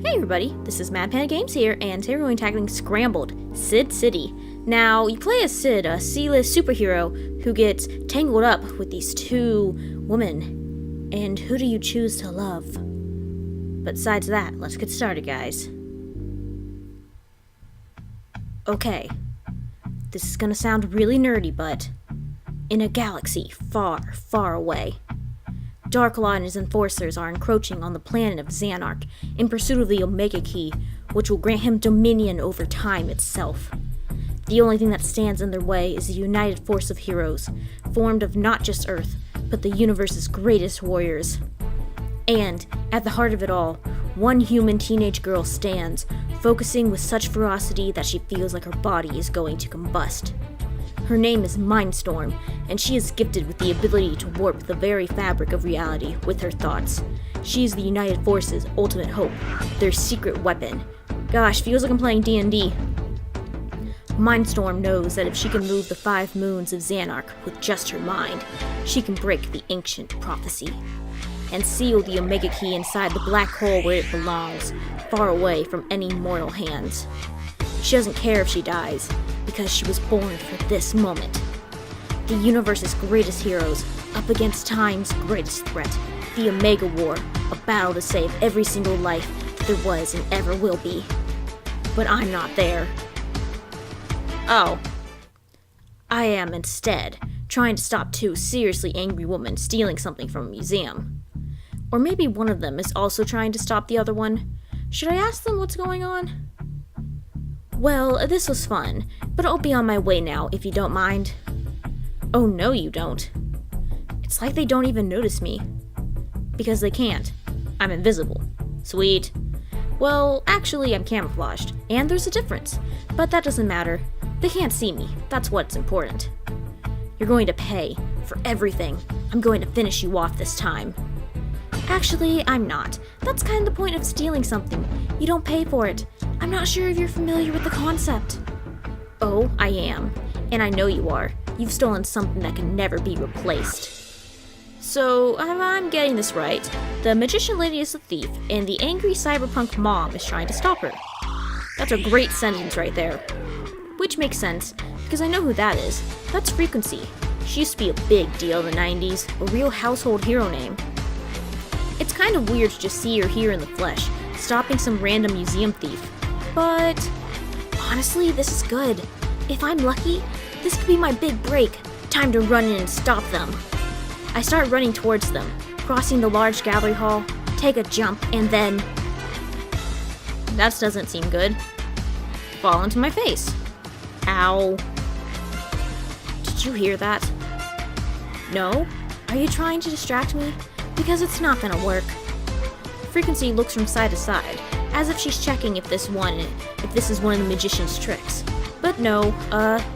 Hey everybody, this is MadPanda Games here, and today we're going to be tackling Scrambled, Syd City. Now, you play as Syd, a C-list superhero who gets tangled up with these two women. And who do you choose to love? But besides that, let's get started, guys. Okay, this is gonna sound really nerdy, but in a galaxy far, far away, Darklaw and his enforcers are encroaching on the planet of Xanark in pursuit of the Omega Key, which will grant him dominion over time itself. The only thing that stands in their way is a united force of heroes, formed of not just Earth, but the universe's greatest warriors. And, at the heart of it all, one human teenage girl stands, focusing with such ferocity that she feels like her body is going to combust. Her name is Mindstorm, and she is gifted with the ability to warp the very fabric of reality with her thoughts. She is the United Forces' ultimate hope, their secret weapon. Gosh, feels like I'm playing D&D. Mindstorm knows that if she can move the 5 moons of Xanark with just her mind, she can break the ancient prophecy and seal the Omega Key inside the black hole where it belongs, far away from any mortal hands. She doesn't care if she dies, because she was born for this moment. The universe's greatest heroes, up against time's greatest threat, the Omega War, a battle to save every single life that there was and ever will be. But I'm not there. Oh. I am, instead, trying to stop 2 seriously angry women stealing something from a museum. Or maybe one of them is also trying to stop the other one. Should I ask them what's going on? Well, this was fun, but I'll be on my way now if you don't mind. Oh no, you don't. It's like they don't even notice me. Because they can't. I'm invisible. Sweet. Well, actually, I'm camouflaged, and there's a difference. But that doesn't matter. They can't see me. That's what's important. You're going to pay for everything. I'm going to finish you off this time. Actually, I'm not. That's kind of the point of stealing something. You don't pay for it. I'm not sure if you're familiar with the concept. Oh, I am. And I know you are. You've stolen something that can never be replaced. So, if I'm getting this right, the magician lady is a thief, and the angry cyberpunk mom is trying to stop her. That's a great sentence right there. Which makes sense, because I know who that is. That's Frequency. She used to be a big deal in the 90s, a real household hero name. It's kind of weird to just see her here in the flesh, stopping some random museum thief. But honestly, this is good. If I'm lucky, this could be my big break. Time to run in and stop them. I start running towards them, crossing the large gallery hall, take a jump, and then... That doesn't seem good. Fall into my face. Ow. Did you hear that? No? Are you trying to distract me? Because it's not gonna work. Frequency looks from side to side, as if she's checking if this is one of the magician's tricks. But no,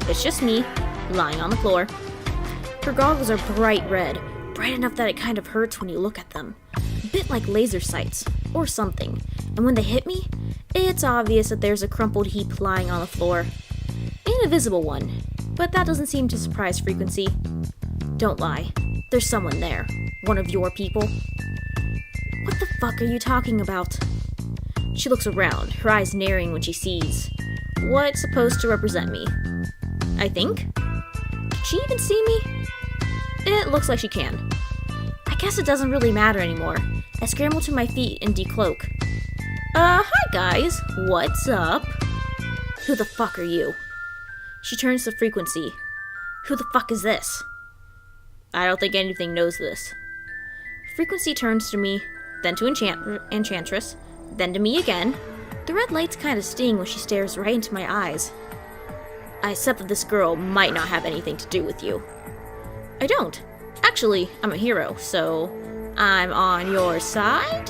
it's just me, lying on the floor. Her goggles are bright red, bright enough that it kind of hurts when you look at them. A bit like laser sights, or something. And when they hit me, it's obvious that there's a crumpled heap lying on the floor. An invisible one, but that doesn't seem to surprise Frequency. Don't lie, there's someone there. One of your people. What the fuck are you talking about? She looks around, her eyes narrowing when she sees what's supposed to represent me. I think? Can she even see me? It looks like she can. I guess it doesn't really matter anymore. I scramble to my feet and decloak. Hi guys, what's up? Who the fuck are you? She turns to Frequency. Who the fuck is this? I don't think anything knows this. Frequency turns to me, then to Enchantress, then to me again. The red lights kind of sting when she stares right into my eyes. I accept that this girl might not have anything to do with you. I don't. Actually, I'm a hero, so I'm on your side?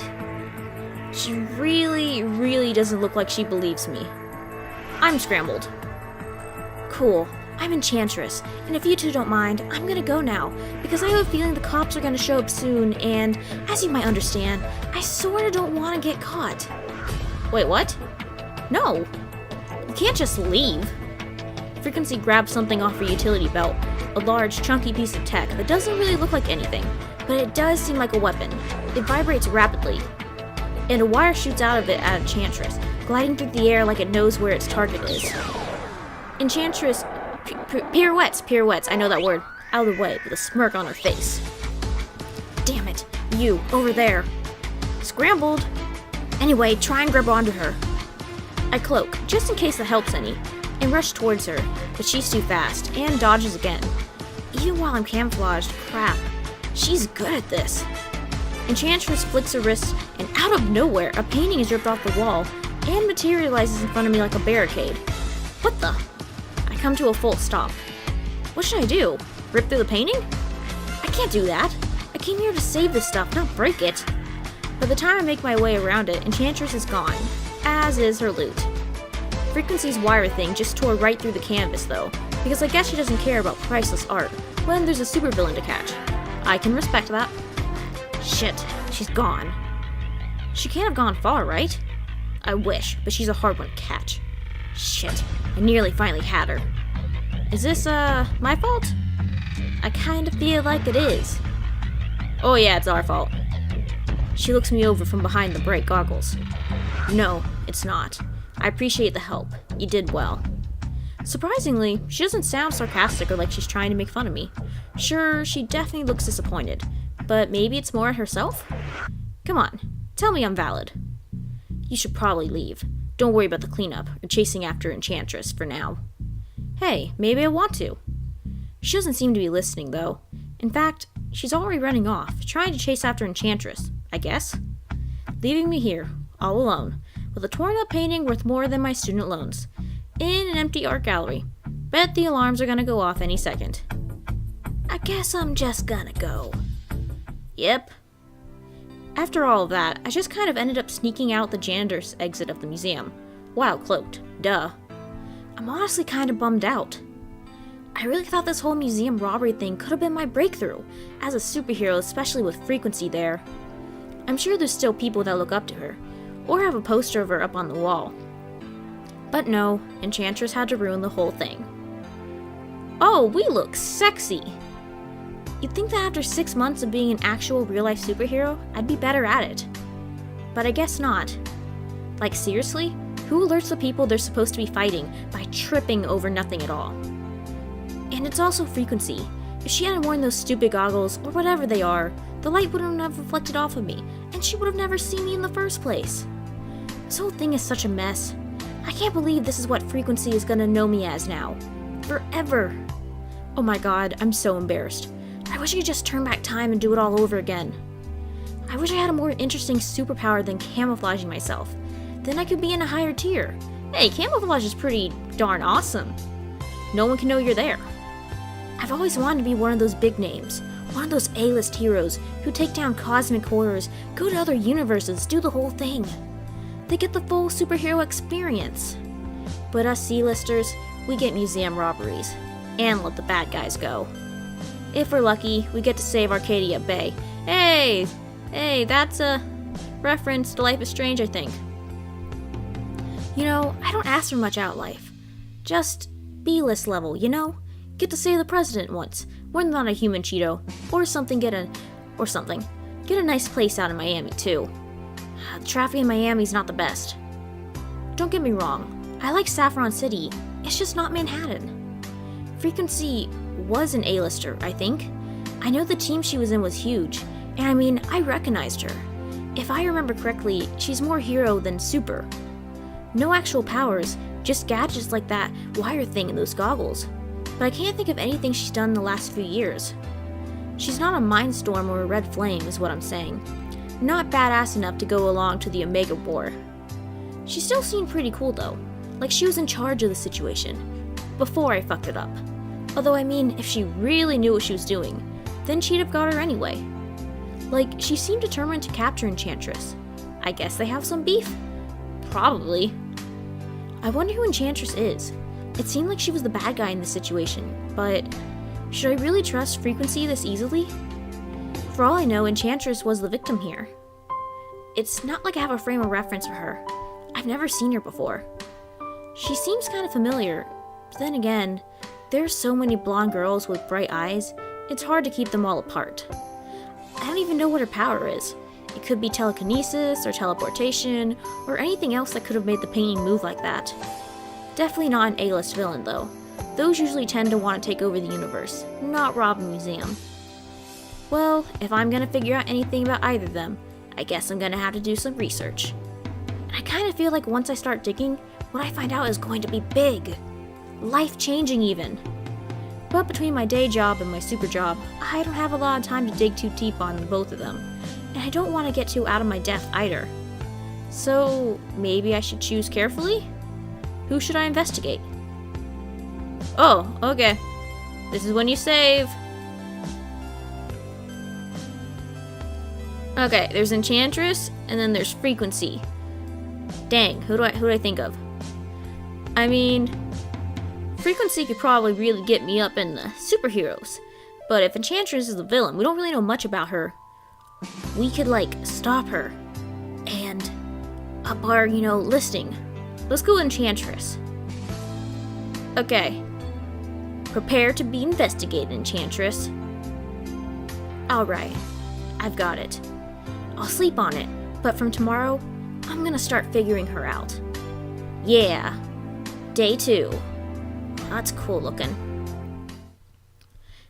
She really, really doesn't look like she believes me. I'm Scrambled. Cool. I'm Enchantress, and if you two don't mind, I'm gonna go now, because I have a feeling the cops are gonna show up soon, and, as you might understand, I sorta don't wanna get caught. Wait, what? No. You can't just leave. Frequency grabs something off her utility belt, a large, chunky piece of tech that doesn't really look like anything, but it does seem like a weapon. It vibrates rapidly. and a wire shoots out of it at Enchantress, gliding through the air like it knows where its target is. Enchantress pirouettes, I know that word, out of the way with a smirk on her face. Damn it, you, over there. Scrambled! Anyway, try and grab onto her. I cloak, just in case that helps any, and rush towards her, but she's too fast, and dodges again. Even while I'm camouflaged, crap, she's good at this. Enchantress flicks her wrist, and out of nowhere, a painting is ripped off the wall, and materializes in front of me like a barricade. What the? I come to a full stop. What should I do? Rip through the painting? I can't do that. I came here to save this stuff, not break it. By the time I make my way around it, Enchantress is gone, as is her loot. Frequency's wire thing just tore right through the canvas though, because I guess she doesn't care about priceless art when there's a supervillain to catch. I can respect that. Shit, she's gone. She can't have gone far, right? I wish, but she's a hard one to catch. Shit, I nearly finally had her. Is this, my fault? I kind of feel like it is. Oh yeah, it's our fault. She looks me over from behind the bright goggles. No, it's not. I appreciate the help. You did well. Surprisingly, she doesn't sound sarcastic or like she's trying to make fun of me. Sure, she definitely looks disappointed, but maybe it's more at herself? Come on, tell me I'm valid. You should probably leave. Don't worry about the cleanup or chasing after Enchantress for now. Hey, maybe I want to. She doesn't seem to be listening, though. In fact, she's already running off, trying to chase after Enchantress, I guess. Leaving me here, all alone, with a torn-up painting worth more than my student loans, in an empty art gallery. Bet the alarms are gonna go off any second. I guess I'm just gonna go. Yep. After all of that, I just kind of ended up sneaking out the janitor's exit of the museum, while cloaked. Duh. I'm honestly kind of bummed out. I really thought this whole museum robbery thing could have been my breakthrough, as a superhero, especially with Frequency there. I'm sure there's still people that look up to her, or have a poster of her up on the wall. But no, Enchantress had to ruin the whole thing. Oh, we look sexy! You'd think that after 6 months of being an actual real-life superhero, I'd be better at it. But I guess not. Like seriously, who alerts the people they're supposed to be fighting by tripping over nothing at all? And it's also Frequency. If she hadn't worn those stupid goggles, or whatever they are, the light wouldn't have reflected off of me, and she would have never seen me in the first place. This whole thing is such a mess. I can't believe this is what Frequency is gonna know me as now. Forever. Oh my god, I'm so embarrassed. I wish I could just turn back time and do it all over again. I wish I had a more interesting superpower than camouflaging myself. Then I could be in a higher tier. Hey, camouflage is pretty darn awesome. No one can know you're there. I've always wanted to be one of those big names, one of those A-list heroes who take down cosmic horrors, go to other universes, do the whole thing. They get the full superhero experience. But us C-listers, we get museum robberies, and let the bad guys go. If we're lucky, we get to save Arcadia Bay. Hey, that's a reference to Life is Strange, I think. You know, I don't ask for much out of life. Just B-list level, you know? Get to save the president once, when not a human Cheeto, or something. Get a nice place out in Miami, too. The traffic in Miami's not the best. Don't get me wrong, I like Saffron City, it's just not Manhattan. Frequency was an A-lister, I think. I know the team she was in was huge, and I mean, I recognized her. If I remember correctly, she's more hero than super. No actual powers, just gadgets like that wire thing in those goggles. But I can't think of anything she's done in the last few years. She's not a Mindstorm or a Red Flame, is what I'm saying. Not badass enough to go along to the Omega War. She still seemed pretty cool though, like she was in charge of the situation, before I fucked it up. Although I mean, if she really knew what she was doing, then she'd have got her anyway. Like, she seemed determined to capture Enchantress. I guess they have some beef? Probably. I wonder who Enchantress is. It seemed like she was the bad guy in this situation, but should I really trust Frequency this easily? For all I know, Enchantress was the victim here. It's not like I have a frame of reference for her. I've never seen her before. She seems kind of familiar, but then again, there's so many blonde girls with bright eyes, it's hard to keep them all apart. I don't even know what her power is. It could be telekinesis or teleportation or anything else that could have made the painting move like that. Definitely not an A-list villain though. Those usually tend to want to take over the universe, not rob a museum. Well, if I'm gonna figure out anything about either of them, I guess I'm gonna have to do some research. And I kinda feel like once I start digging, what I find out is going to be big. Life-changing even. But between my day job and my super job, I don't have a lot of time to dig too deep on both of them. And I don't want to get too out of my depth either. So, maybe I should choose carefully? Who should I investigate? Oh, okay. This is when you save. Okay, there's Enchantress, and then there's Frequency. Dang, who do I think of? I mean, Frequency could probably really get me up in the superheroes. But if Enchantress is the villain, we don't really know much about her. We could, stop her. And up our, listing. Let's go Enchantress. Okay. Prepare to be investigated, Enchantress. Alright. I've got it. I'll sleep on it, but from tomorrow, I'm gonna start figuring her out. Yeah. Day 2. That's cool looking.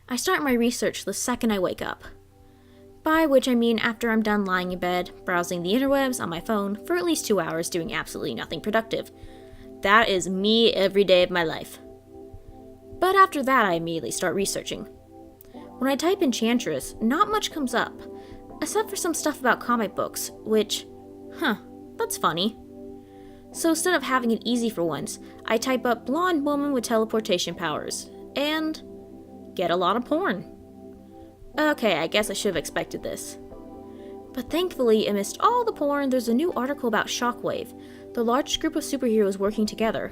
I start my research the second I wake up. By which I mean after I'm done lying in bed, browsing the interwebs on my phone for at least 2 hours doing absolutely nothing productive. That is me every day of my life. But after that, I immediately start researching. When I type Enchantress, not much comes up, except for some stuff about comic books, which, that's funny. So instead of having it easy for once, I type up blonde woman with teleportation powers, and get a lot of porn. Okay, I guess I should have expected this. But thankfully, amidst all the porn, there's a new article about Shockwave, the largest group of superheroes working together.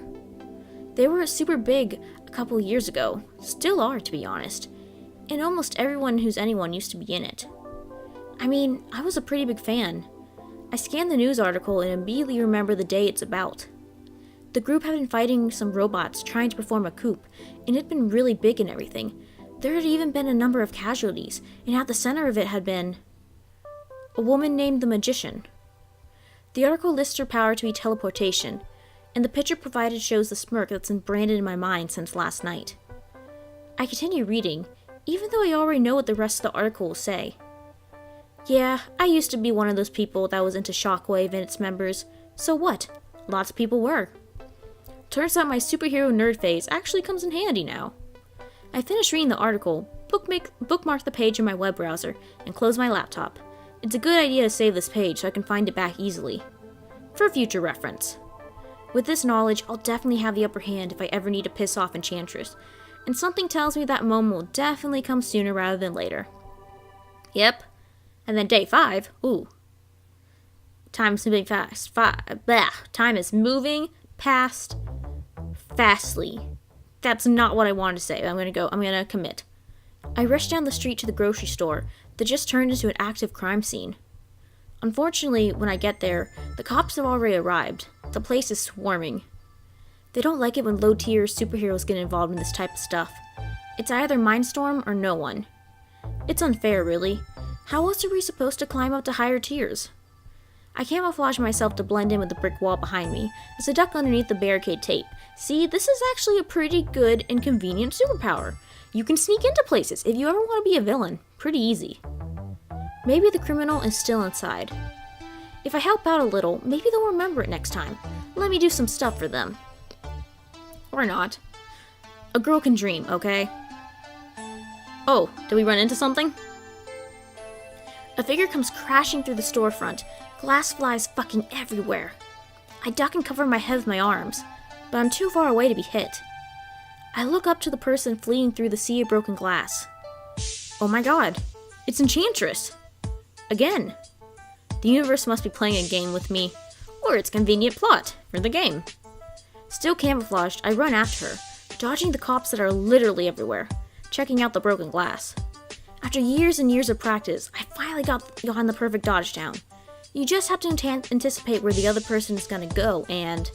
They were super big a couple years ago, still are to be honest, and almost everyone who's anyone used to be in it. I mean, I was a pretty big fan. I scanned the news article and immediately remember the day it's about. The group had been fighting some robots trying to perform a coup, and it had been really big and everything. There had even been a number of casualties, and at the center of it had been a woman named the Magician. The article lists her power to be teleportation, and the picture provided shows the smirk that's been branded in my mind since last night. I continue reading, even though I already know what the rest of the article will say. Yeah, I used to be one of those people that was into Shockwave and its members, so what? Lots of people were. Turns out my superhero nerd phase actually comes in handy now. I finished reading the article, bookmarked the page in my web browser, and closed my laptop. It's a good idea to save this page so I can find it back easily. For future reference. With this knowledge, I'll definitely have the upper hand if I ever need to piss off Enchantress, and something tells me that moment will definitely come sooner rather than later. Yep. And then day 5, ooh. Time's moving fast. Time is moving past fastly. That's not what I wanted to say. I'm gonna commit. I rush down the street to the grocery store that just turned into an active crime scene. Unfortunately, when I get there, the cops have already arrived. The place is swarming. They don't like it when low-tier superheroes get involved in this type of stuff. It's either Mindstorm or no one. It's unfair, really. How else are we supposed to climb up to higher tiers? I camouflage myself to blend in with the brick wall behind me as I duck underneath the barricade tape. See, this is actually a pretty good and convenient superpower. You can sneak into places if you ever want to be a villain. Pretty easy. Maybe the criminal is still inside. If I help out a little, maybe they'll remember it next time. Let me do some stuff for them. Or not. A girl can dream, okay? Oh, did we run into something? A figure comes crashing through the storefront. Glass flies fucking everywhere. I duck and cover my head with my arms, but I'm too far away to be hit. I look up to the person fleeing through the sea of broken glass. Oh my god, it's Enchantress! Again! The universe must be playing a game with me, or its convenient plot for the game. Still camouflaged, I run after her, dodging the cops that are literally everywhere, checking out the broken glass. After years and years of practice, I finally gotten the perfect dodge down. You just have to anticipate where the other person is gonna go, and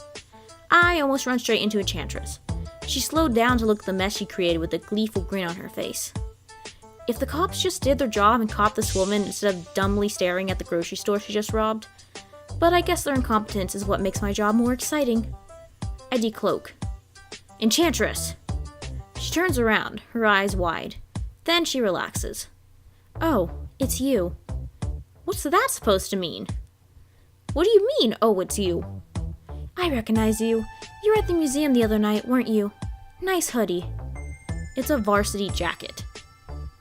I almost run straight into Enchantress. She slowed down to look at the mess she created with a gleeful grin on her face. if the cops just did their job and caught this woman instead of dumbly staring at the grocery store she just robbed. But I guess their incompetence is what makes my job more exciting. I decloak. Enchantress! She turns around, her eyes wide. Then she relaxes. Oh, it's you. What's that supposed to mean? What do you mean, oh, it's you? I recognize you. You were at the museum the other night, weren't you? Nice hoodie. It's a varsity jacket.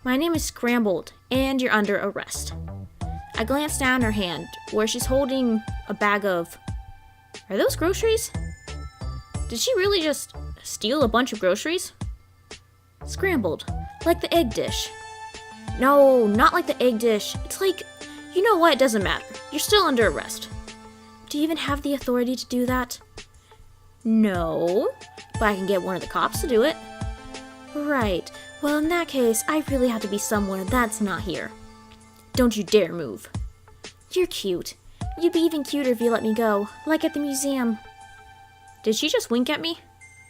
My name is Scrambled, and you're under arrest. I glance down her hand, where she's holding a bag of... Are those groceries? Did she really just steal a bunch of groceries? Scrambled, like the egg dish. No, not like the egg dish. It's like, you know what, it doesn't matter. You're still under arrest. Do you even have the authority to do that? No, but I can get one of the cops to do it. Right, well in that case, I really have to be somewhere that's not here. Don't you dare move. You're cute. You'd be even cuter if you let me go, like at the museum. Did she just wink at me?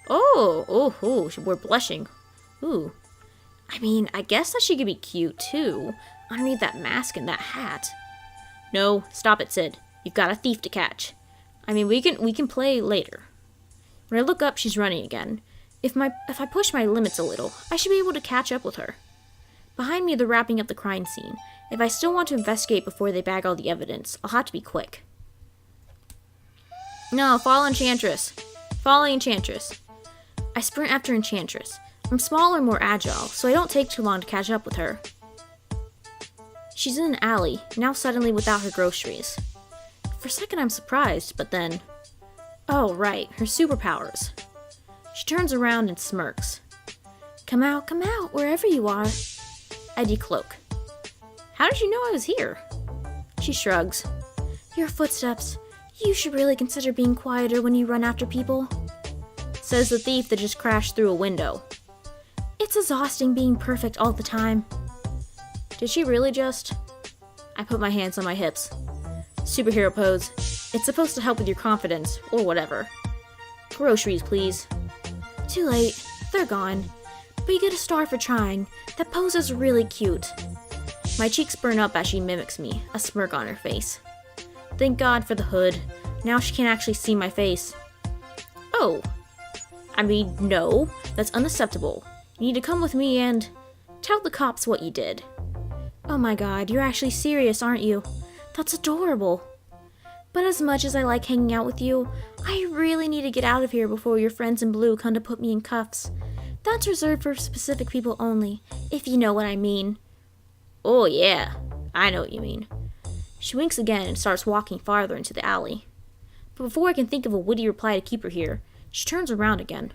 Oh, we're blushing. Ooh. I mean, I guess that she could be cute too, underneath that mask and that hat. No, stop it, Syd. You've got a thief to catch. I mean, we can play later. When I look up, she's running again. If I push my limits a little, I should be able to catch up with her. Behind me, they're wrapping up the crime scene. If I still want to investigate before they bag all the evidence, I'll have to be quick. No, follow Enchantress. Follow Enchantress. I sprint after Enchantress. I'm smaller and more agile, so I don't take too long to catch up with her. She's in an alley, now suddenly without her groceries. For a second I'm surprised, but then... Oh, right, her superpowers. She turns around and smirks. Come out, wherever you are. I decloak. How did you know I was here? She shrugs. Your footsteps. You should really consider being quieter when you run after people. Says the thief that just crashed through a window. It's exhausting being perfect all the time. Did she really just... I put my hands on my hips. Superhero pose. It's supposed to help with your confidence, or whatever. Groceries, please. Too late. They're gone. But you get a star for trying. That pose is really cute. My cheeks burn up as she mimics me, a smirk on her face. Thank God for the hood. Now she can't actually see my face. Oh. I mean, no. That's unacceptable. You need to come with me and... tell the cops what you did. Oh my God, you're actually serious, aren't you? That's adorable. But as much as I like hanging out with you, I really need to get out of here before your friends in blue come to put me in cuffs. That's reserved for specific people only, if you know what I mean. Oh yeah, I know what you mean. She winks again and starts walking farther into the alley. But before I can think of a witty reply to keep her here, she turns around again.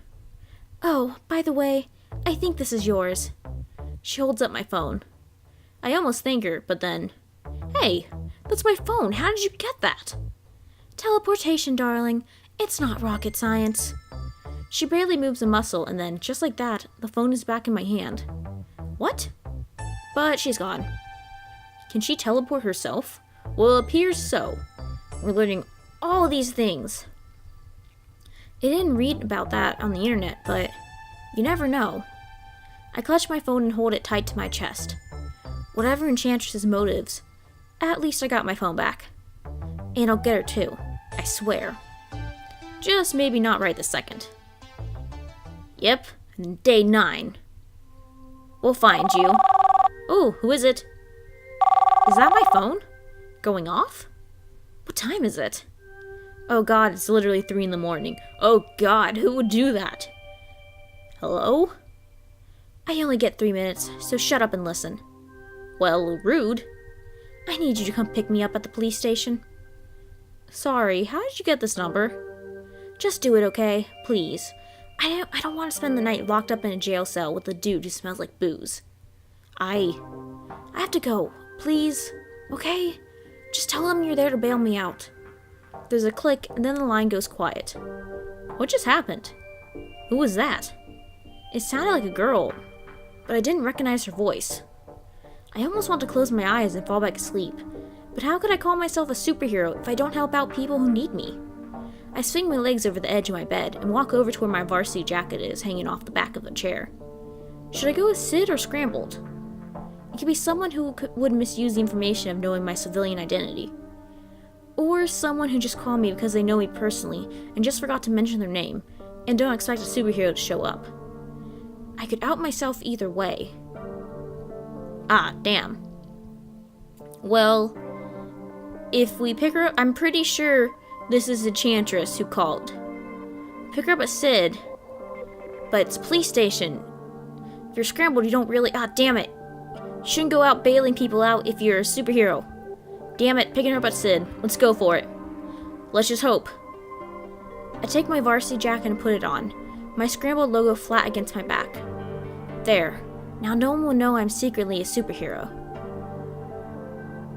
Oh, by the way, I think this is yours. She holds up my phone. I almost thank her, but then... Hey, that's my phone. How did you get that? Teleportation, darling. It's not rocket science. She barely moves a muscle, and then, just like that, the phone is back in my hand. What? But she's gone. Can she teleport herself? Well, it appears so. We're learning all these things. I didn't read about that on the internet, but you never know. I clutch my phone and hold it tight to my chest. Whatever Enchantress's motives, at least I got my phone back. And I'll get her too, I swear. Just maybe not right this second. Yep, day 9. We'll find you. Ooh, who is it? Is that my phone? Going off? What time is it? Oh God, it's literally 3 in the morning. Oh God, who would do that? Hello? I only get 3 minutes, so shut up and listen. Well, rude. I need you to come pick me up at the police station. Sorry, how did you get this number? Just do it, okay? Please. I don't want to spend the night locked up in a jail cell with a dude who smells like booze. I have to go. Please? Okay? Just tell him you're there to bail me out. There's a click, and then the line goes quiet. What just happened? Who was that? It sounded like a girl, but I didn't recognize her voice. I almost want to close my eyes and fall back asleep, but how could I call myself a superhero if I don't help out people who need me? I swing my legs over the edge of my bed and walk over to where my varsity jacket is hanging off the back of a chair. Should I go with Syd or Scrambled? could be someone who would misuse the information of knowing my civilian identity. Or someone who just called me because they know me personally and just forgot to mention their name and don't expect a superhero to show up. I could out myself either way. Ah, damn. Well, if we pick her up, I'm pretty sure this is Enchantress who called. Pick her up at Syd, but it's a police station. If you're scrambled, you don't really... Ah, damn it. You shouldn't go out bailing people out if you're a superhero. Damn it, picking her up at Syd. Let's go for it. Let's just hope. I take my varsity jacket and put it on, my Scrambled logo flat against my back. There. Now no one will know I'm secretly a superhero.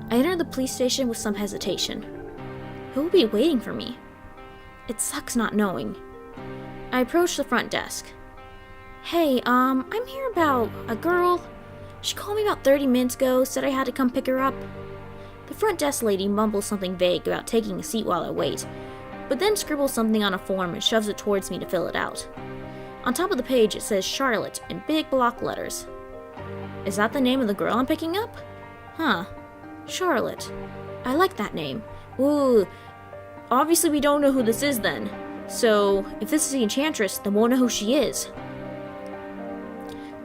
I enter the police station with some hesitation. Who will be waiting for me? It sucks not knowing. I approach the front desk. Hey, I'm here about a girl. She called me about 30 minutes ago, said I had to come pick her up. The front desk lady mumbles something vague about taking a seat while I wait, but then scribbles something on a form and shoves it towards me to fill it out. On top of the page, it says Charlotte in big block letters. Is that the name of the girl I'm picking up? Huh. Charlotte. I like that name. Ooh. Obviously we don't know who this is then. So, if this is the Enchantress, then we'll know who she is.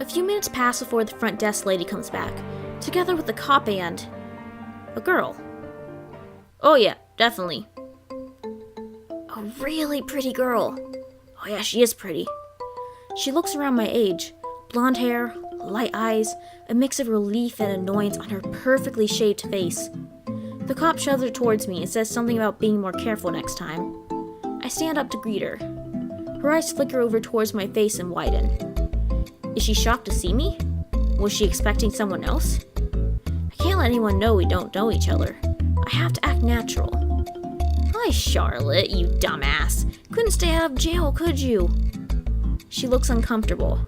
A few minutes pass before the front desk lady comes back, together with a cop and... a girl. Oh yeah, definitely. A really pretty girl. Oh yeah, she is pretty. She looks around my age. Blonde hair, light eyes, a mix of relief and annoyance on her perfectly shaped face. The cop shoves her towards me and says something about being more careful next time. I stand up to greet her. Her eyes flicker over towards my face and widen. Is she shocked to see me? Was she expecting someone else? I can't let anyone know we don't know each other. I have to act natural. Hi, Charlotte, you dumbass. Couldn't stay out of jail, could you? She looks uncomfortable.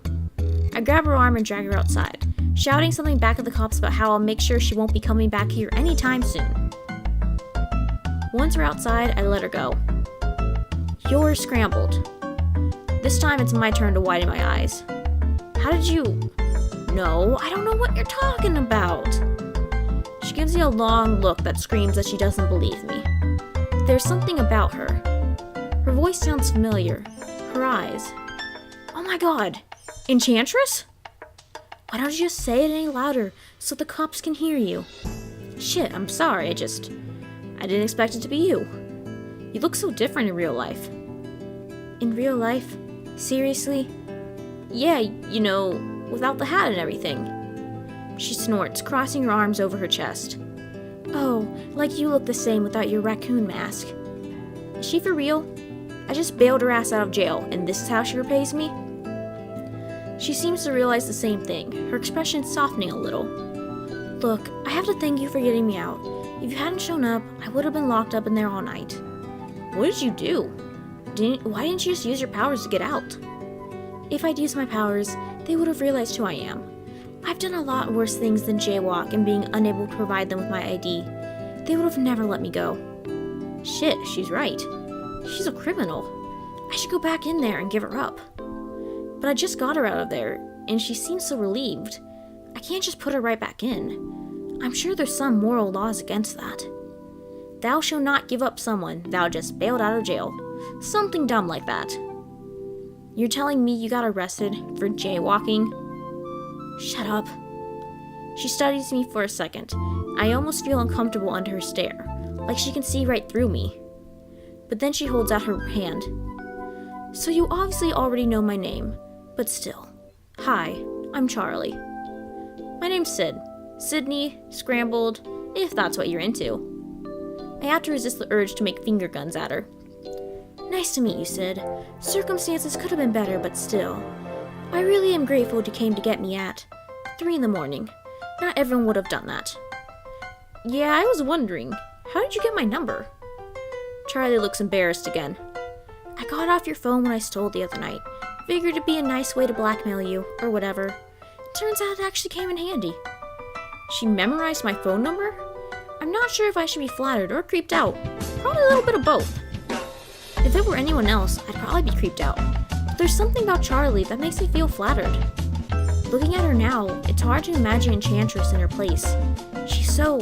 I grab her arm and drag her outside, shouting something back at the cops about how I'll make sure she won't be coming back here anytime soon. Once we're outside, I let her go. You're Scrambled. This time it's my turn to widen my eyes. How did you... No, I don't know what you're talking about. She gives me a long look that screams that she doesn't believe me. There's something about her. Her voice sounds familiar. Her eyes. Oh my god! Enchantress? Why don't you just say it any louder so the cops can hear you? Shit, I'm sorry, I didn't expect it to be you. You look so different in real life. In real life? Seriously? Yeah, you know, without the hat and everything. She snorts, crossing her arms over her chest. Oh, like you look the same without your raccoon mask. Is she for real? I just bailed her ass out of jail, and this is how she repays me? She seems to realize the same thing, her expression softening a little. Look, I have to thank you for getting me out. If you hadn't shown up, I would have been locked up in there all night. What did you do? Why didn't you just use your powers to get out? If I'd used my powers, they would have realized who I am. I've done a lot worse things than jaywalk and being unable to provide them with my ID. They would have never let me go. Shit, she's right. She's a criminal. I should go back in there and give her up. But I just got her out of there, and she seems so relieved. I can't just put her right back in. I'm sure there's some moral laws against that. Thou shalt not give up someone thou just bailed out of jail. Something dumb like that. You're telling me you got arrested for jaywalking? Shut up. She studies me for a second. I almost feel uncomfortable under her stare, like she can see right through me. But then she holds out her hand. So you obviously already know my name, but still. Hi, I'm Charlie. My name's Syd. Sydney, Scrambled, if that's what you're into. I have to resist the urge to make finger guns at her. Nice to meet you, Syd. Circumstances could have been better, but still. I really am grateful you came to get me at 3 a.m. Not everyone would have done that. Yeah, I was wondering, how did you get my number? Charlie looks embarrassed again. I got off your phone when I stole the other night. Figured it'd be a nice way to blackmail you, or whatever. Turns out it actually came in handy. She memorized my phone number? I'm not sure if I should be flattered or creeped out. Probably a little bit of both. If it were anyone else, I'd probably be creeped out. But there's something about Charlie that makes me feel flattered. Looking at her now, it's hard to imagine Enchantress in her place. She's so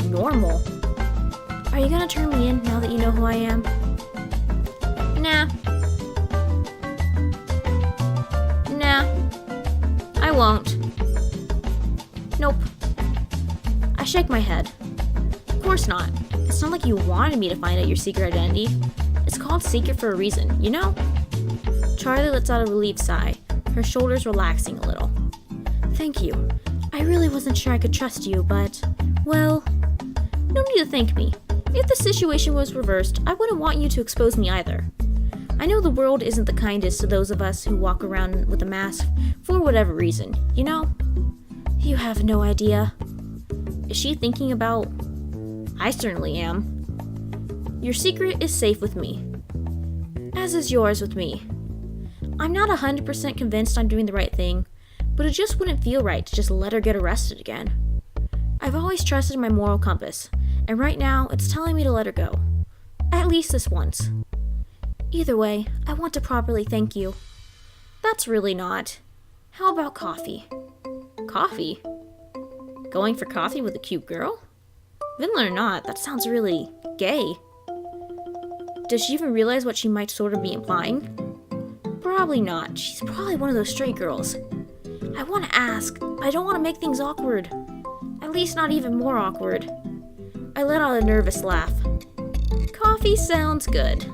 normal. Are you gonna turn me in now that you know who I am? Nah. Nah. I won't. Nope. I shake my head. Of course not. It's not like you wanted me to find out your secret identity. It's called secret for a reason, you know? Charlie lets out a relieved sigh, her shoulders relaxing a little. Thank you. I really wasn't sure I could trust you, but, well, no need to thank me. If the situation was reversed, I wouldn't want you to expose me either. I know the world isn't the kindest to those of us who walk around with a mask for whatever reason, you know? You have no idea. Is she thinking about... I certainly am. Your secret is safe with me. As is yours with me. I'm not 100% convinced I'm doing the right thing, but it just wouldn't feel right to just let her get arrested again. I've always trusted my moral compass, and right now it's telling me to let her go. At least this once. Either way, I want to properly thank you. That's really not. How about coffee? Coffee? Going for coffee with a cute girl? Villain or not, that sounds really gay. Does she even realize what she might sort of be implying? Probably not. She's probably one of those straight girls. I want to ask. I don't want to make things awkward. At least not even more awkward. I let out a nervous laugh. Coffee sounds good.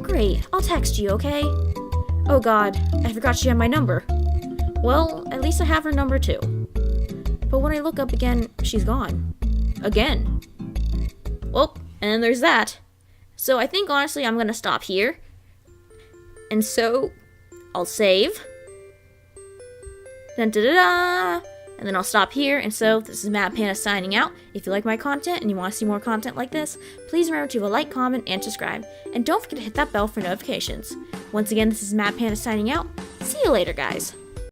Great, I'll text you, okay? Oh god, I forgot she had my number. Well, at least I have her number too. But when I look up again, she's gone. Again. Well, and there's that. So I think honestly I'm gonna stop here. And so, I'll save. Dun, da, da, da. And then I'll stop here. And so, this is MadPanda signing out. If you like my content and you want to see more content like this, please remember to like, comment, and subscribe. And don't forget to hit that bell for notifications. Once again, this is MadPanda signing out. See you later, guys.